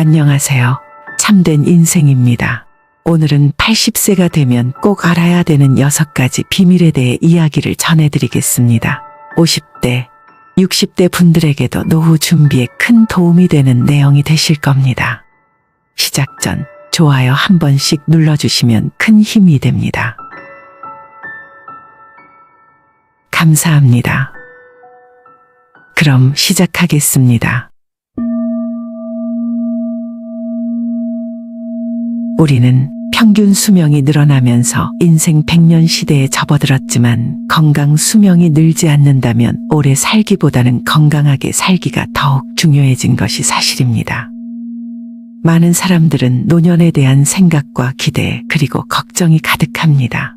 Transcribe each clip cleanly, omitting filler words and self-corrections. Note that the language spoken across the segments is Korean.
안녕하세요. 참된 인생입니다. 오늘은 80세가 되면 꼭 알아야 되는 6가지 비밀에 대해 이야기를 전해드리겠습니다. 50대, 60대 분들에게도 노후 준비에 큰 도움이 되는 내용이 되실 겁니다. 시작 전 좋아요 한 번씩 눌러주시면 큰 힘이 됩니다. 감사합니다. 그럼 시작하겠습니다. 우리는 평균 수명이 늘어나면서 인생 100년 시대에 접어들었지만 건강 수명이 늘지 않는다면 오래 살기보다는 건강하게 살기가 더욱 중요해진 것이 사실입니다. 많은 사람들은 노년에 대한 생각과 기대 그리고 걱정이 가득합니다.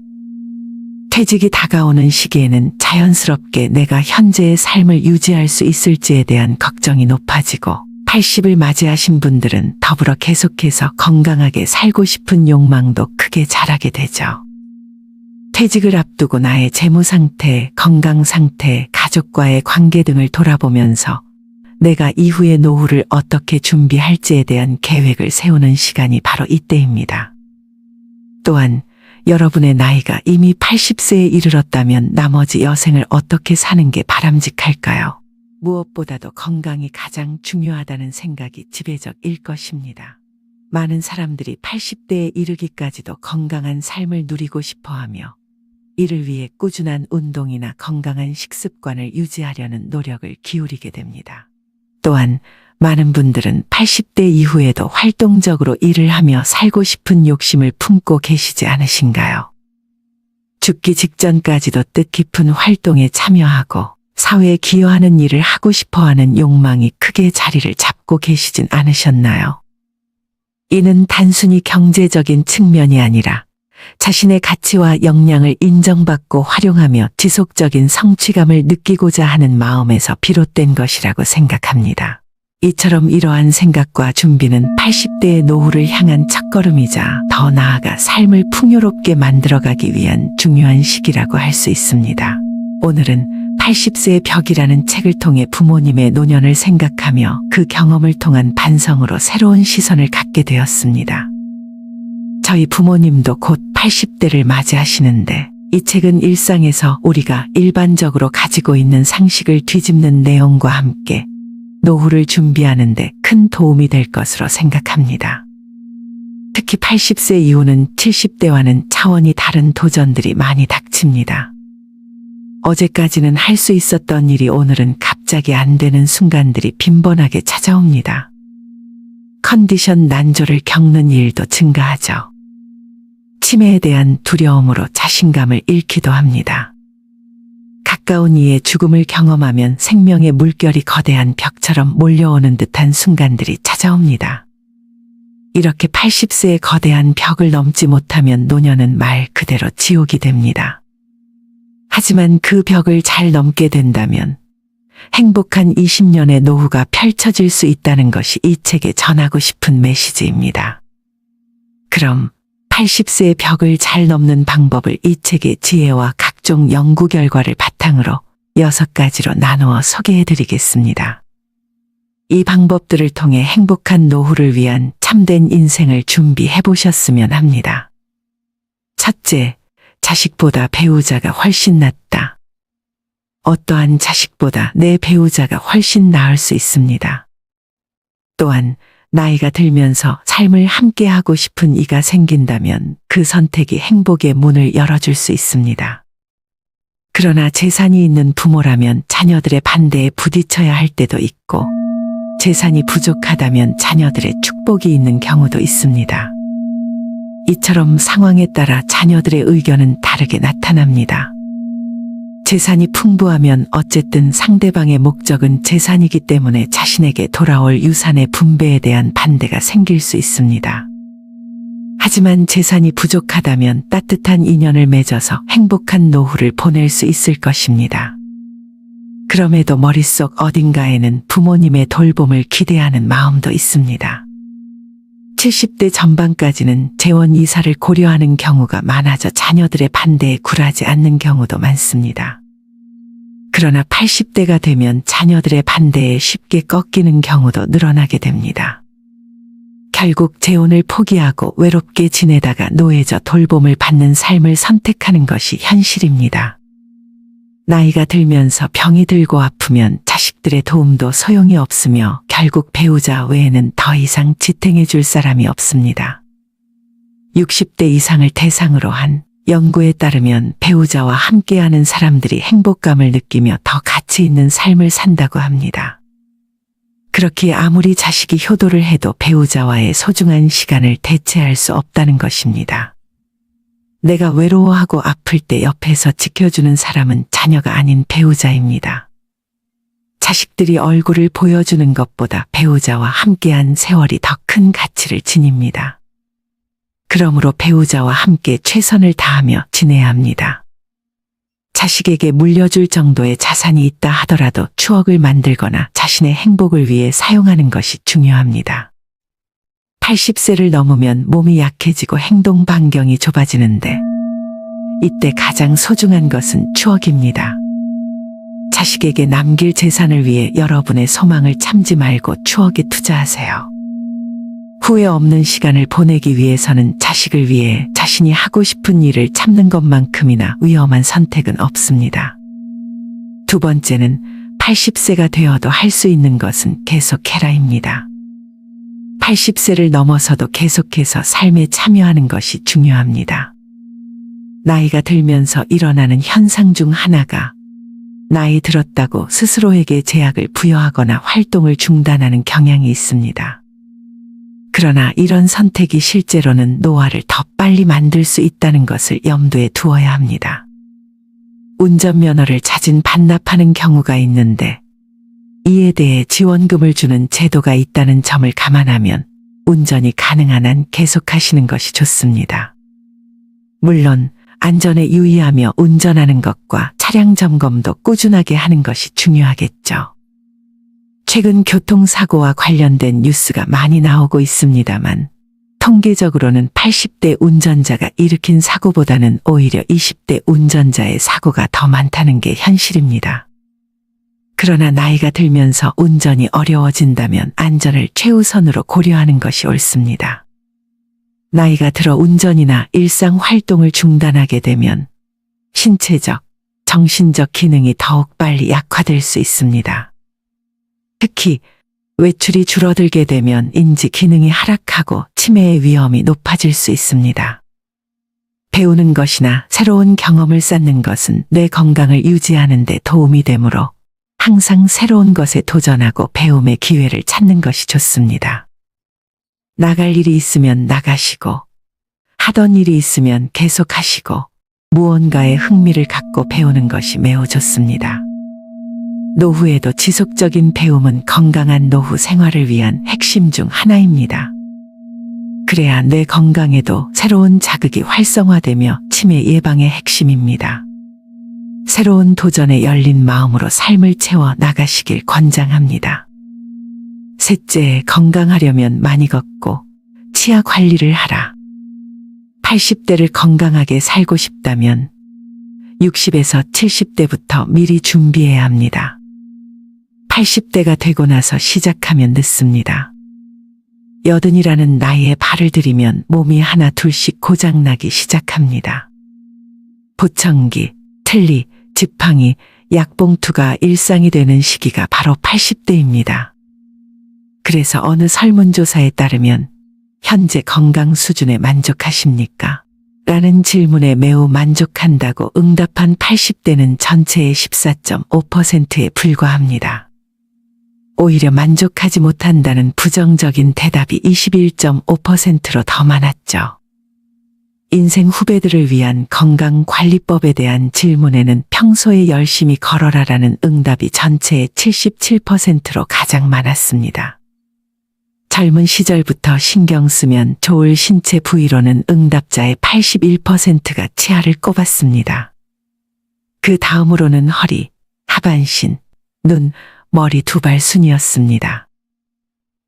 퇴직이 다가오는 시기에는 자연스럽게 내가 현재의 삶을 유지할 수 있을지에 대한 걱정이 높아지고 80을 맞이하신 분들은 더불어 계속해서 건강하게 살고 싶은 욕망도 크게 자라게 되죠. 퇴직을 앞두고 나의 재무 상태, 건강 상태, 가족과의 관계 등을 돌아보면서 내가 이후의 노후를 어떻게 준비할지에 대한 계획을 세우는 시간이 바로 이때입니다. 또한 여러분의 나이가 이미 80세에 이르렀다면 나머지 여생을 어떻게 사는 게 바람직할까요? 무엇보다도 건강이 가장 중요하다는 생각이 지배적일 것입니다. 많은 사람들이 80대에 이르기까지도 건강한 삶을 누리고 싶어하며 이를 위해 꾸준한 운동이나 건강한 식습관을 유지하려는 노력을 기울이게 됩니다. 또한 많은 분들은 80대 이후에도 활동적으로 일을 하며 살고 싶은 욕심을 품고 계시지 않으신가요? 죽기 직전까지도 뜻깊은 활동에 참여하고 사회에 기여하는 일을 하고 싶어하는 욕망이 크게 자리를 잡고 계시진 않으셨나요? 이는 단순히 경제적인 측면이 아니라 자신의 가치와 역량을 인정받고 활용하며 지속적인 성취감을 느끼고자 하는 마음에서 비롯된 것이라고 생각합니다. 이처럼 이러한 생각과 준비는 80대의 노후를 향한 첫걸음이자 더 나아가 삶을 풍요롭게 만들어가기 위한 중요한 시기라고 할 수 있습니다. 오늘은 80세의 벽이라는 책을 통해 부모님의 노년을 생각하며 그 경험을 통한 반성으로 새로운 시선을 갖게 되었습니다. 저희 부모님도 곧 80대를 맞이하시는데 이 책은 일상에서 우리가 일반적으로 가지고 있는 상식을 뒤집는 내용과 함께 노후를 준비하는 데 큰 도움이 될 것으로 생각합니다. 특히 80세 이후는 70대와는 차원이 다른 도전들이 많이 닥칩니다. 어제까지는 할 수 있었던 일이 오늘은 갑자기 안 되는 순간들이 빈번하게 찾아옵니다. 컨디션 난조를 겪는 일도 증가하죠. 치매에 대한 두려움으로 자신감을 잃기도 합니다. 가까운 이의 죽음을 경험하면 생명의 물결이 거대한 벽처럼 몰려오는 듯한 순간들이 찾아옵니다. 이렇게 80세의 거대한 벽을 넘지 못하면 노년은 말 그대로 지옥이 됩니다. 하지만 그 벽을 잘 넘게 된다면 행복한 20년의 노후가 펼쳐질 수 있다는 것이 이 책에 전하고 싶은 메시지입니다. 그럼 80세의 벽을 잘 넘는 방법을 이 책의 지혜와 각종 연구 결과를 바탕으로 6가지로 나누어 소개해드리겠습니다. 이 방법들을 통해 행복한 노후를 위한 참된 인생을 준비해보셨으면 합니다. 첫째, 자식보다 배우자가 훨씬 낫다. 어떠한 자식보다 내 배우자가 훨씬 나을 수 있습니다. 또한 나이가 들면서 삶을 함께하고 싶은 이가 생긴다면 그 선택이 행복의 문을 열어줄 수 있습니다. 그러나 재산이 있는 부모라면 자녀들의 반대에 부딪혀야 할 때도 있고 재산이 부족하다면 자녀들의 축복이 있는 경우도 있습니다. 이처럼 상황에 따라 자녀들의 의견은 다르게 나타납니다. 재산이 풍부하면 어쨌든 상대방의 목적은 재산이기 때문에 자신에게 돌아올 유산의 분배에 대한 반대가 생길 수 있습니다. 하지만 재산이 부족하다면 따뜻한 인연을 맺어서 행복한 노후를 보낼 수 있을 것입니다. 그럼에도 머릿속 어딘가에는 부모님의 돌봄을 기대하는 마음도 있습니다. 70대 전반까지는 재원 이사를 고려하는 경우가 많아져 자녀들의 반대에 굴하지 않는 경우도 많습니다. 그러나 80대가 되면 자녀들의 반대에 쉽게 꺾이는 경우도 늘어나게 됩니다. 결국 재혼을 포기하고 외롭게 지내다가 노예져 돌봄을 받는 삶을 선택하는 것이 현실입니다. 나이가 들면서 병이 들고 아프면 자식들의 도움도 소용이 없으며 결국 배우자 외에는 더 이상 지탱해 줄 사람이 없습니다. 60대 이상을 대상으로 한 연구에 따르면 배우자와 함께하는 사람들이 행복감을 느끼며 더 가치 있는 삶을 산다고 합니다. 그렇기에 아무리 자식이 효도를 해도 배우자와의 소중한 시간을 대체할 수 없다는 것입니다. 내가 외로워하고 아플 때 옆에서 지켜주는 사람은 자녀가 아닌 배우자입니다. 자식들이 얼굴을 보여주는 것보다 배우자와 함께한 세월이 더 큰 가치를 지닙니다. 그러므로 배우자와 함께 최선을 다하며 지내야 합니다. 자식에게 물려줄 정도의 자산이 있다 하더라도 추억을 만들거나 자신의 행복을 위해 사용하는 것이 중요합니다. 80세를 넘으면 몸이 약해지고 행동 반경이 좁아지는데 이때 가장 소중한 것은 추억입니다. 자식에게 남길 재산을 위해 여러분의 소망을 참지 말고 추억에 투자하세요. 후회 없는 시간을 보내기 위해서는 자식을 위해 자신이 하고 싶은 일을 참는 것만큼이나 위험한 선택은 없습니다. 두 번째는 80세가 되어도 할 수 있는 것은 계속해라입니다. 80세를 넘어서도 계속해서 삶에 참여하는 것이 중요합니다. 나이가 들면서 일어나는 현상 중 하나가 나이 들었다고 스스로에게 제약을 부여하거나 활동을 중단하는 경향이 있습니다. 그러나 이런 선택이 실제로는 노화를 더 빨리 만들 수 있다는 것을 염두에 두어야 합니다. 운전면허를 자진 반납하는 경우가 있는데 이에 대해 지원금을 주는 제도가 있다는 점을 감안하면 운전이 가능한 한 계속하시는 것이 좋습니다. 물론 안전에 유의하며 운전하는 것과 차량 점검도 꾸준하게 하는 것이 중요하겠죠. 최근 교통사고와 관련된 뉴스가 많이 나오고 있습니다만 통계적으로는 80대 운전자가 일으킨 사고보다는 오히려 20대 운전자의 사고가 더 많다는 게 현실입니다. 그러나 나이가 들면서 운전이 어려워진다면 안전을 최우선으로 고려하는 것이 옳습니다. 나이가 들어 운전이나 일상 활동을 중단하게 되면 신체적, 정신적 기능이 더욱 빨리 약화될 수 있습니다. 특히 외출이 줄어들게 되면 인지 기능이 하락하고 치매의 위험이 높아질 수 있습니다. 배우는 것이나 새로운 경험을 쌓는 것은 뇌 건강을 유지하는 데 도움이 되므로 항상 새로운 것에 도전하고 배움의 기회를 찾는 것이 좋습니다. 나갈 일이 있으면 나가시고 하던 일이 있으면 계속하시고 무언가에 흥미를 갖고 배우는 것이 매우 좋습니다. 노후에도 지속적인 배움은 건강한 노후 생활을 위한 핵심 중 하나입니다. 그래야 뇌 건강에도 새로운 자극이 활성화되며 치매 예방의 핵심입니다. 새로운 도전에 열린 마음으로 삶을 채워 나가시길 권장합니다. 셋째, 건강하려면 많이 걷고 치아 관리를 하라. 80대를 건강하게 살고 싶다면 60에서 70대부터 미리 준비해야 합니다. 80대가 되고 나서 시작하면 늦습니다. 80이라는 나이에 발을 들이면 몸이 하나 둘씩 고장나기 시작합니다. 보청기, 틀니, 지팡이, 약봉투가 일상이 되는 시기가 바로 80대입니다. 그래서 어느 설문조사에 따르면 현재 건강 수준에 만족하십니까? 라는 질문에 매우 만족한다고 응답한 80대는 전체의 14.5%에 불과합니다. 오히려 만족하지 못한다는 부정적인 대답이 21.5%로 더 많았죠. 인생 후배들을 위한 건강관리법에 대한 질문에는 평소에 열심히 걸어라라는 응답이 전체의 77%로 가장 많았습니다. 젊은 시절부터 신경 쓰면 좋을 신체 부위로는 응답자의 81%가 치아를 꼽았습니다. 그 다음으로는 허리, 하반신, 눈, 머리 두 발 순이었습니다.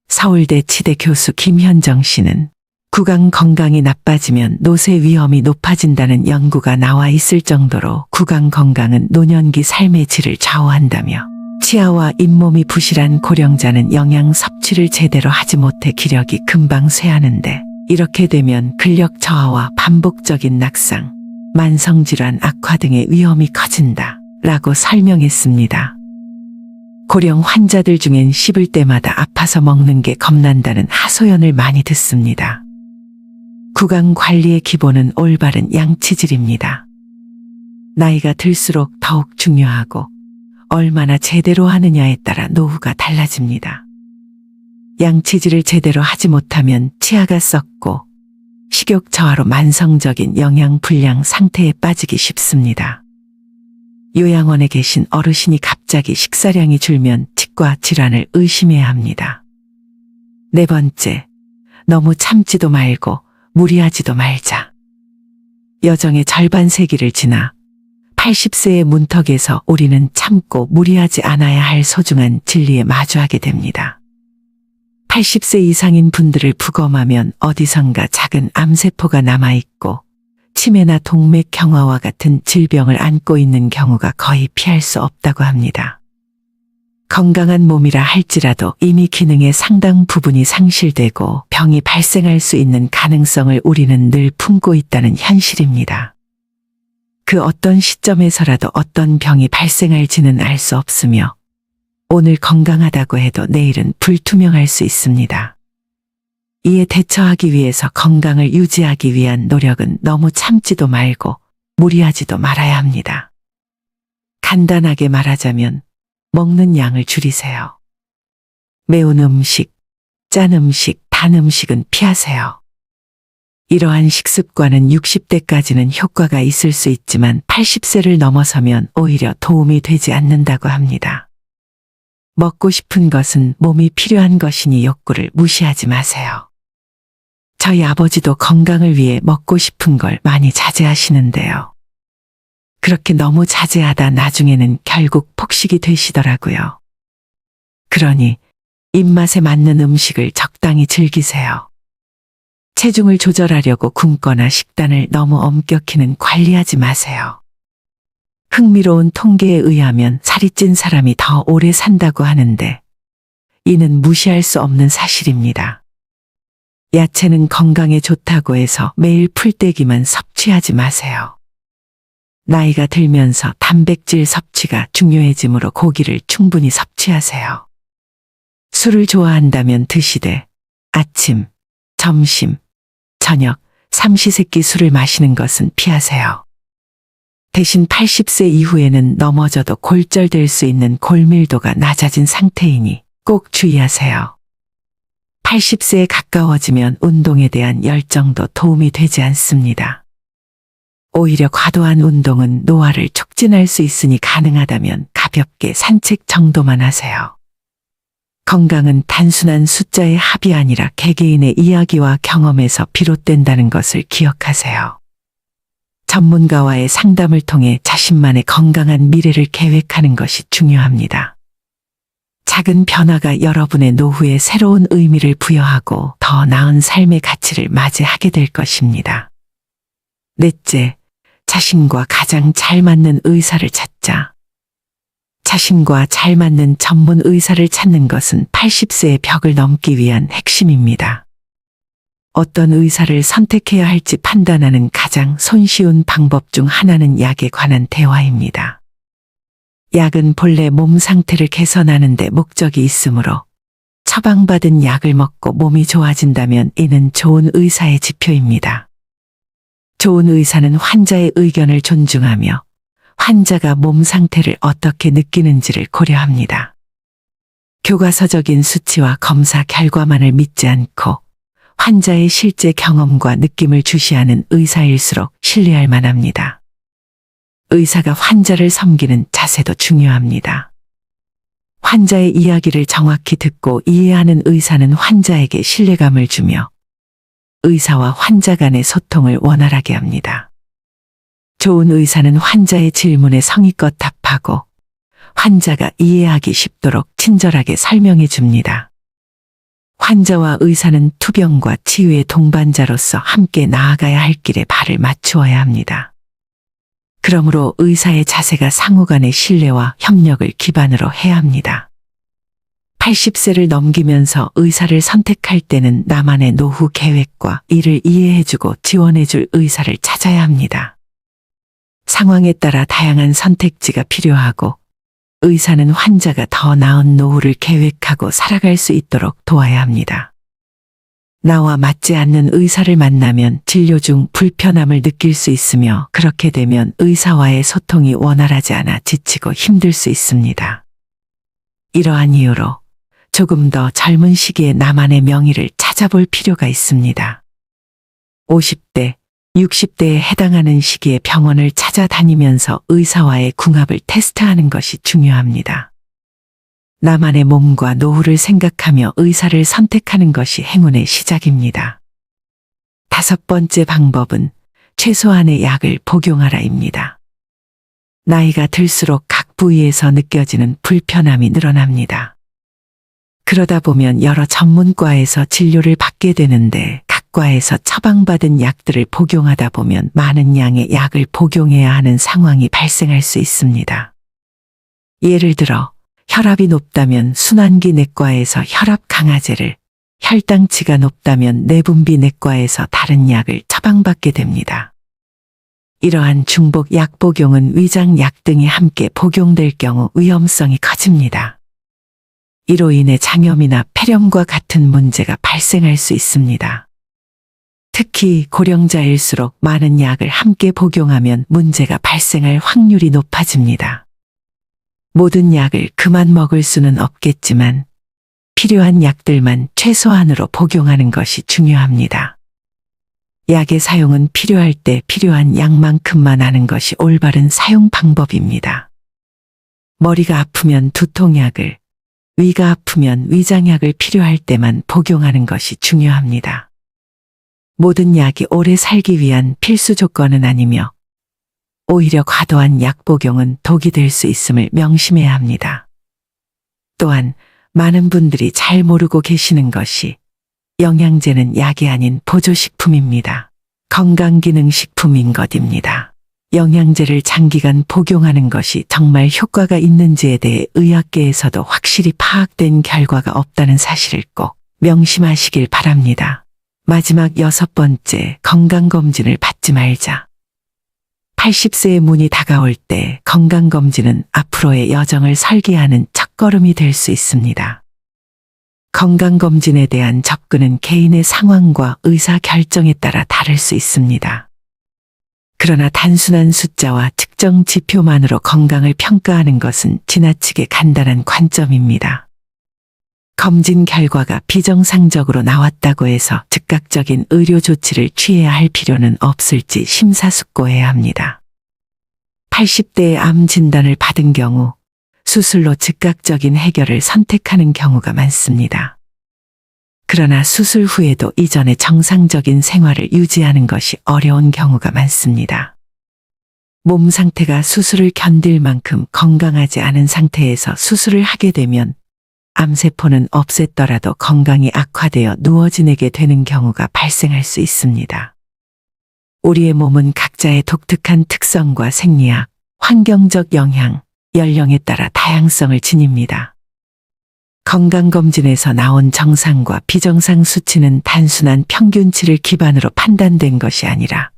서울대 치대 교수 김현정 씨는 구강 건강이 나빠지면 노쇠 위험이 높아진다는 연구가 나와 있을 정도로 구강 건강은 노년기 삶의 질을 좌우한다며 치아와 잇몸이 부실한 고령자는 영양 섭취를 제대로 하지 못해 기력이 금방 쇠하는데 이렇게 되면 근력 저하와 반복적인 낙상, 만성질환 악화 등의 위험이 커진다 라고 설명했습니다. 고령 환자들 중엔 씹을 때마다 아파서 먹는 게 겁난다는 하소연을 많이 듣습니다. 구강 관리의 기본은 올바른 양치질입니다. 나이가 들수록 더욱 중요하고 얼마나 제대로 하느냐에 따라 노후가 달라집니다. 양치질을 제대로 하지 못하면 치아가 썩고 식욕 저하로 만성적인 영양 불량 상태에 빠지기 쉽습니다. 요양원에 계신 어르신이 갑자기 식사량이 줄면 치과 질환을 의심해야 합니다. 네 번째, 너무 참지도 말고 무리하지도 말자. 여정의 절반 세기를 지나 80세의 문턱에서 우리는 참고 무리하지 않아야 할 소중한 진리에 마주하게 됩니다. 80세 이상인 분들을 부검하면 어디선가 작은 암세포가 남아있고 치매나 동맥경화와 같은 질병을 안고 있는 경우가 거의 피할 수 없다고 합니다. 건강한 몸이라 할지라도 이미 기능의 상당 부분이 상실되고 병이 발생할 수 있는 가능성을 우리는 늘 품고 있다는 현실입니다. 그 어떤 시점에서라도 어떤 병이 발생할지는 알 수 없으며 오늘 건강하다고 해도 내일은 불투명할 수 있습니다. 이에 대처하기 위해서 건강을 유지하기 위한 노력은 너무 참지도 말고 무리하지도 말아야 합니다. 간단하게 말하자면 먹는 양을 줄이세요. 매운 음식, 짠 음식, 단 음식은 피하세요. 이러한 식습관은 60대까지는 효과가 있을 수 있지만 80세를 넘어서면 오히려 도움이 되지 않는다고 합니다. 먹고 싶은 것은 몸이 필요한 것이니 욕구를 무시하지 마세요. 저희 아버지도 건강을 위해 먹고 싶은 걸 많이 자제하시는데요. 그렇게 너무 자제하다 나중에는 결국 폭식이 되시더라고요. 그러니 입맛에 맞는 음식을 적당히 즐기세요. 체중을 조절하려고 굶거나 식단을 너무 엄격히는 관리하지 마세요. 흥미로운 통계에 의하면 살이 찐 사람이 더 오래 산다고 하는데 이는 무시할 수 없는 사실입니다. 야채는 건강에 좋다고 해서 매일 풀떼기만 섭취하지 마세요. 나이가 들면서 단백질 섭취가 중요해지므로 고기를 충분히 섭취하세요. 술을 좋아한다면 드시되 아침, 점심, 저녁, 삼시세끼 술을 마시는 것은 피하세요. 대신 80세 이후에는 넘어져도 골절될 수 있는 골밀도가 낮아진 상태이니 꼭 주의하세요. 80세에 가까워지면 운동에 대한 열정도 도움이 되지 않습니다. 오히려 과도한 운동은 노화를 촉진할 수 있으니 가능하다면 가볍게 산책 정도만 하세요. 건강은 단순한 숫자의 합이 아니라 개개인의 이야기와 경험에서 비롯된다는 것을 기억하세요. 전문가와의 상담을 통해 자신만의 건강한 미래를 계획하는 것이 중요합니다. 작은 변화가 여러분의 노후에 새로운 의미를 부여하고 더 나은 삶의 가치를 맞이하게 될 것입니다. 넷째, 자신과 가장 잘 맞는 의사를 찾자. 자신과 잘 맞는 전문 의사를 찾는 것은 80세의 벽을 넘기 위한 핵심입니다. 어떤 의사를 선택해야 할지 판단하는 가장 손쉬운 방법 중 하나는 약에 관한 대화입니다. 약은 본래 몸 상태를 개선하는 데 목적이 있으므로 처방받은 약을 먹고 몸이 좋아진다면 이는 좋은 의사의 지표입니다. 좋은 의사는 환자의 의견을 존중하며 환자가 몸 상태를 어떻게 느끼는지를 고려합니다. 교과서적인 수치와 검사 결과만을 믿지 않고 환자의 실제 경험과 느낌을 주시하는 의사일수록 신뢰할 만합니다. 의사가 환자를 섬기는 자세도 중요합니다. 환자의 이야기를 정확히 듣고 이해하는 의사는 환자에게 신뢰감을 주며 의사와 환자 간의 소통을 원활하게 합니다. 좋은 의사는 환자의 질문에 성의껏 답하고 환자가 이해하기 쉽도록 친절하게 설명해 줍니다. 환자와 의사는 투병과 치유의 동반자로서 함께 나아가야 할 길에 발을 맞추어야 합니다. 그러므로 의사의 자세가 상호 간의 신뢰와 협력을 기반으로 해야 합니다. 80세를 넘기면서 의사를 선택할 때는 나만의 노후 계획과 이를 이해해주고 지원해줄 의사를 찾아야 합니다. 상황에 따라 다양한 선택지가 필요하고 의사는 환자가 더 나은 노후를 계획하고 살아갈 수 있도록 도와야 합니다. 나와 맞지 않는 의사를 만나면 진료 중 불편함을 느낄 수 있으며 그렇게 되면 의사와의 소통이 원활하지 않아 지치고 힘들 수 있습니다. 이러한 이유로 조금 더 젊은 시기에 나만의 명의를 찾아볼 필요가 있습니다. 50대, 60대에 해당하는 시기에 병원을 찾아다니면서 의사와의 궁합을 테스트하는 것이 중요합니다. 나만의 몸과 노후를 생각하며 의사를 선택하는 것이 행운의 시작입니다. 5번째 방법은 최소한의 약을 복용하라입니다. 나이가 들수록 각 부위에서 느껴지는 불편함이 늘어납니다. 그러다 보면 여러 전문과에서 진료를 받게 되는데 각 과에서 처방받은 약들을 복용하다 보면 많은 양의 약을 복용해야 하는 상황이 발생할 수 있습니다. 예를 들어 혈압이 높다면 순환기 내과에서 혈압 강화제를, 혈당치가 높다면 내분비 내과에서 다른 약을 처방받게 됩니다. 이러한 중복 약 복용은 위장약 등이 함께 복용될 경우 위험성이 커집니다. 이로 인해 장염이나 폐렴과 같은 문제가 발생할 수 있습니다. 특히 고령자일수록 많은 약을 함께 복용하면 문제가 발생할 확률이 높아집니다. 모든 약을 그만 먹을 수는 없겠지만 필요한 약들만 최소한으로 복용하는 것이 중요합니다. 약의 사용은 필요할 때 필요한 약만큼만 하는 것이 올바른 사용 방법입니다. 머리가 아프면 두통약을, 위가 아프면 위장약을 필요할 때만 복용하는 것이 중요합니다. 모든 약이 오래 살기 위한 필수 조건은 아니며 오히려 과도한 약 복용은 독이 될 수 있음을 명심해야 합니다. 또한 많은 분들이 잘 모르고 계시는 것이 영양제는 약이 아닌 보조식품입니다. 건강기능식품인 것입니다. 영양제를 장기간 복용하는 것이 정말 효과가 있는지에 대해 의학계에서도 확실히 파악된 결과가 없다는 사실을 꼭 명심하시길 바랍니다. 마지막 6번째, 건강검진을 받지 말자. 80세의 문이 다가올 때 건강검진은 앞으로의 여정을 설계하는 첫걸음이 될 수 있습니다. 건강검진에 대한 접근은 개인의 상황과 의사 결정에 따라 다를 수 있습니다. 그러나 단순한 숫자와 측정 지표만으로 건강을 평가하는 것은 지나치게 간단한 관점입니다. 검진 결과가 비정상적으로 나왔다고 해서 즉각적인 의료 조치를 취해야 할 필요는 없을지 심사숙고해야 합니다. 80대의 암 진단을 받은 경우 수술로 즉각적인 해결을 선택하는 경우가 많습니다. 그러나 수술 후에도 이전의 정상적인 생활을 유지하는 것이 어려운 경우가 많습니다. 몸 상태가 수술을 견딜 만큼 건강하지 않은 상태에서 수술을 하게 되면 암세포는 없앴더라도 건강이 악화되어 누워 지내게 되는 경우가 발생할 수 있습니다. 우리의 몸은 각자의 독특한 특성과 생리학, 환경적 영향, 연령에 따라 다양성을 지닙니다. 건강검진에서 나온 정상과 비정상 수치는 단순한 평균치를 기반으로 판단된 것이 아니라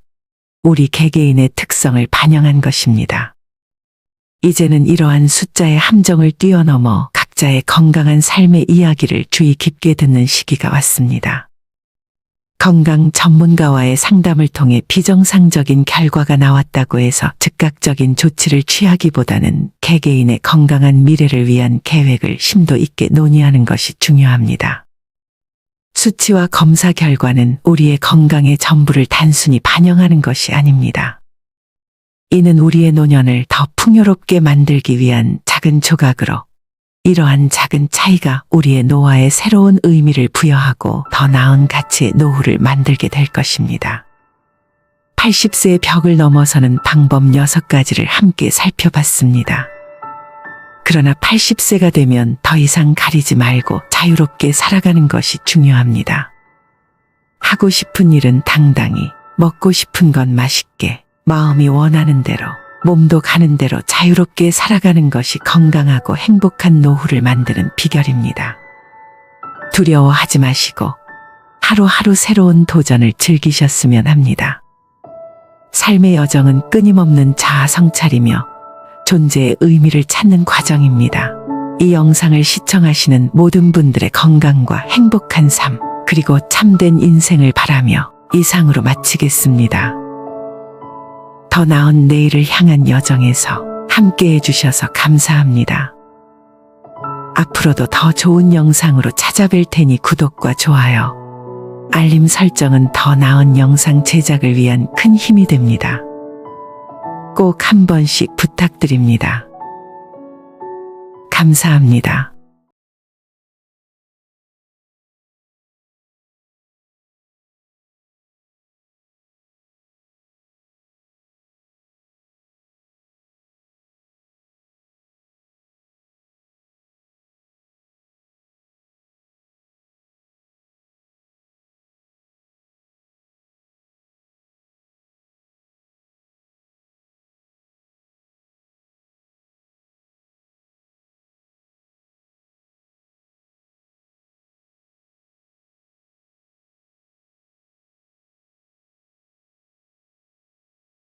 우리 개개인의 특성을 반영한 것입니다. 이제는 이러한 숫자의 함정을 뛰어넘어 각자의 건강한 삶의 이야기를 주의 깊게 듣는 시기가 왔습니다. 건강 전문가와의 상담을 통해 비정상적인 결과가 나왔다고 해서 즉각적인 조치를 취하기보다는 개개인의 건강한 미래를 위한 계획을 심도 있게 논의하는 것이 중요합니다. 수치와 검사 결과는 우리의 건강의 전부를 단순히 반영하는 것이 아닙니다. 이는 우리의 노년을 더 풍요롭게 만들기 위한 작은 조각으로 이러한 작은 차이가 우리의 노화에 새로운 의미를 부여하고 더 나은 가치의 노후를 만들게 될 것입니다. 80세의 벽을 넘어서는 방법 6가지를 함께 살펴봤습니다. 그러나 80세가 되면 더 이상 가리지 말고 자유롭게 살아가는 것이 중요합니다. 하고 싶은 일은 당당히, 먹고 싶은 건 맛있게, 마음이 원하는 대로, 몸도 가는 대로 자유롭게 살아가는 것이 건강하고 행복한 노후를 만드는 비결입니다. 두려워하지 마시고 하루하루 새로운 도전을 즐기셨으면 합니다. 삶의 여정은 끊임없는 자아 성찰이며 존재의 의미를 찾는 과정입니다. 이 영상을 시청하시는 모든 분들의 건강과 행복한 삶, 그리고 참된 인생을 바라며 이상으로 마치겠습니다. 더 나은 내일을 향한 여정에서 함께 해주셔서 감사합니다. 앞으로도 더 좋은 영상으로 찾아뵐 테니 구독과 좋아요, 알림 설정은 더 나은 영상 제작을 위한 큰 힘이 됩니다. 꼭 한 번씩 부탁드립니다. 감사합니다.